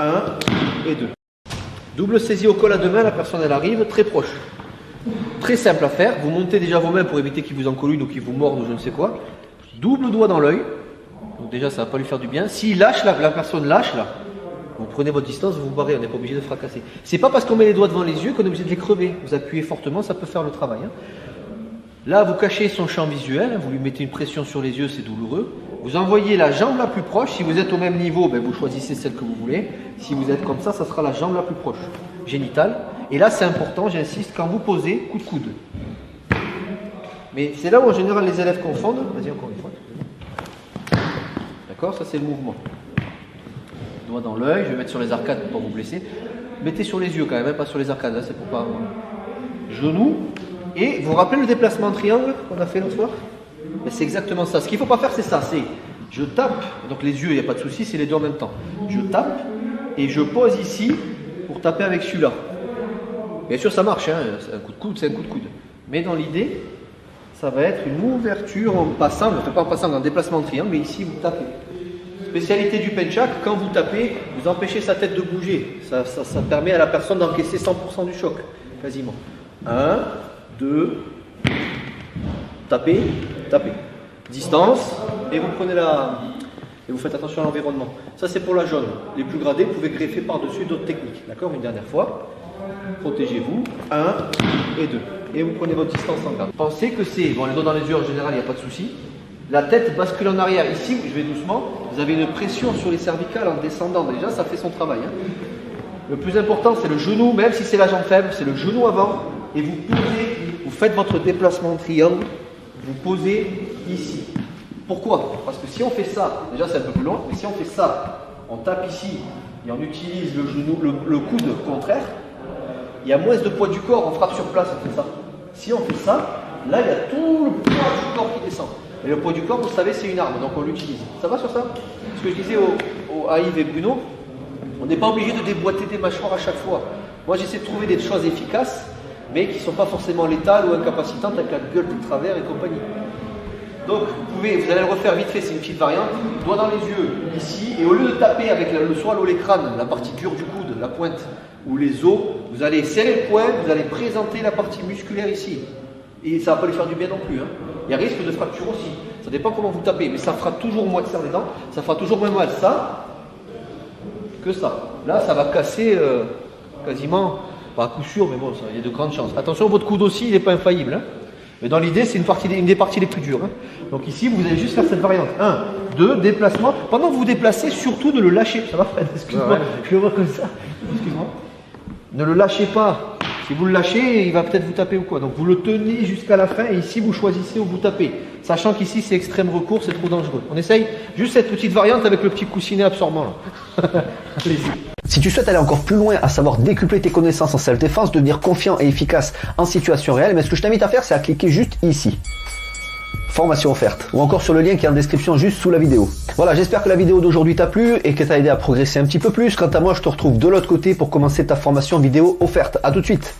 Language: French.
1 et 2. Double saisie au col à deux mains, la personne elle arrive très proche. Très simple à faire, vous montez déjà vos mains pour éviter qu'il vous encolle ou qu'il vous morde ou je ne sais quoi. Double doigt dans l'œil, donc déjà ça va pas lui faire du bien. S'il lâche, la personne lâche là, vous prenez votre distance, vous vous barrez, on n'est pas obligé de fracasser. C'est pas parce qu'on met les doigts devant les yeux qu'on est obligé de les crever. Vous appuyez fortement, ça peut faire le travail. Hein. Là, vous cachez son champ visuel, vous lui mettez une pression sur les yeux, c'est douloureux. Vous envoyez la jambe la plus proche. Si vous êtes au même niveau, ben vous choisissez celle que vous voulez. Si vous êtes comme ça sera la jambe la plus proche, génitale. Et là, c'est important, j'insiste, quand vous posez, coup de coude. Mais c'est là où en général les élèves confondent. Vas-y, encore une fois. D'accord, ça c'est le mouvement. Doigt dans l'œil, je vais mettre sur les arcades pour ne pas vous blesser. Mettez sur les yeux quand même, hein, pas sur les arcades, là c'est pour pas. Genou. Et vous vous rappelez le déplacement en triangle qu'on a fait l'autre soir? Ben, c'est exactement ça. Ce qu'il ne faut pas faire, c'est ça. C'est je tape, donc les yeux, il n'y a pas de souci, c'est les deux en même temps. Je tape et je pose ici pour taper avec celui-là. Bien sûr, ça marche, hein. C'est un coup de coude, c'est un coup de coude. Mais dans l'idée, ça va être une ouverture en passant, ne pas en passant dans un déplacement en triangle, mais ici vous tapez. Spécialité du penchak, quand vous tapez, vous empêchez sa tête de bouger. Ça permet à la personne d'encaisser 100% du choc, quasiment. 1, 2, tapez, tapez. Distance, et vous prenez et vous faites attention à l'environnement. Ça c'est pour la jaune. Les plus gradés, vous pouvez greffer par-dessus d'autres techniques. D'accord? Une dernière fois. Protégez-vous. 1 et 2. Et vous prenez votre distance en garde. Pensez que c'est, bon les doigts dans les yeux en général, il n'y a pas de souci. La tête bascule en arrière. Ici, je vais doucement, vous avez une pression sur les cervicales en descendant. Déjà, ça fait son travail. Hein. Le plus important, c'est le genou, même si c'est la jambe faible, c'est le genou avant. Et vous posez, vous faites votre déplacement en triangle, vous posez ici. Pourquoi? Parce que si on fait ça, déjà c'est un peu plus long, mais si on fait ça, on tape ici et on utilise le genou, le coude contraire, il y a moins de poids du corps, on frappe sur place, on fait ça. Si on fait ça, là il y a tout le poids du corps qui descend. Et le poids du corps, vous savez, c'est une arme, donc on l'utilise. Ça va sur ça? Ce que je disais à Yves et Bruno, on n'est pas obligé de déboîter des mâchoires à chaque fois. Moi j'essaie de trouver des choses efficaces, mais qui ne sont pas forcément létales ou incapacitantes avec la gueule de travers et compagnie. Donc vous allez le refaire vite fait, c'est une petite variante. Doigt dans les yeux, ici, et au lieu de taper avec le soil ou l'écrane, la partie dure du coude, la pointe, ou les os, vous allez serrer le poing, vous allez présenter la partie musculaire ici. Et ça ne va pas lui faire du bien non plus. Hein. Il y a risque de fracture aussi. Ça dépend comment vous tapez, mais ça fera toujours moins de serre les dents, ça fera toujours moins mal ça que ça. Là, ça va casser quasiment, pas à coup sûr, mais bon, il y a de grandes chances. Attention, votre coude aussi, il n'est pas infaillible. Hein. Mais dans l'idée, c'est une des parties les plus dures. Hein. Donc ici, vous allez juste faire cette variante. 1, 2, déplacement. Pendant que vous vous déplacez, surtout ne le lâchez. Ça va, Fred? Excuse-moi, ouais. Je le vois comme ça. Excuse-moi. Ne le lâchez pas. Si vous le lâchez, il va peut-être vous taper ou quoi. Donc vous le tenez jusqu'à la fin et ici, vous choisissez où vous tapez. Sachant qu'ici, c'est extrême recours, c'est trop dangereux. On essaye juste cette petite variante avec le petit coussinet absorbant là. Allez-y. Si tu souhaites aller encore plus loin, à savoir décupler tes connaissances en self-défense, devenir confiant et efficace en situation réelle, mais ce que je t'invite à faire, c'est à cliquer juste ici. Formation offerte. Ou encore sur le lien qui est en description juste sous la vidéo. Voilà, j'espère que la vidéo d'aujourd'hui t'a plu et que t'a aidé à progresser un petit peu plus. Quant à moi, je te retrouve de l'autre côté pour commencer ta formation vidéo offerte. À tout de suite.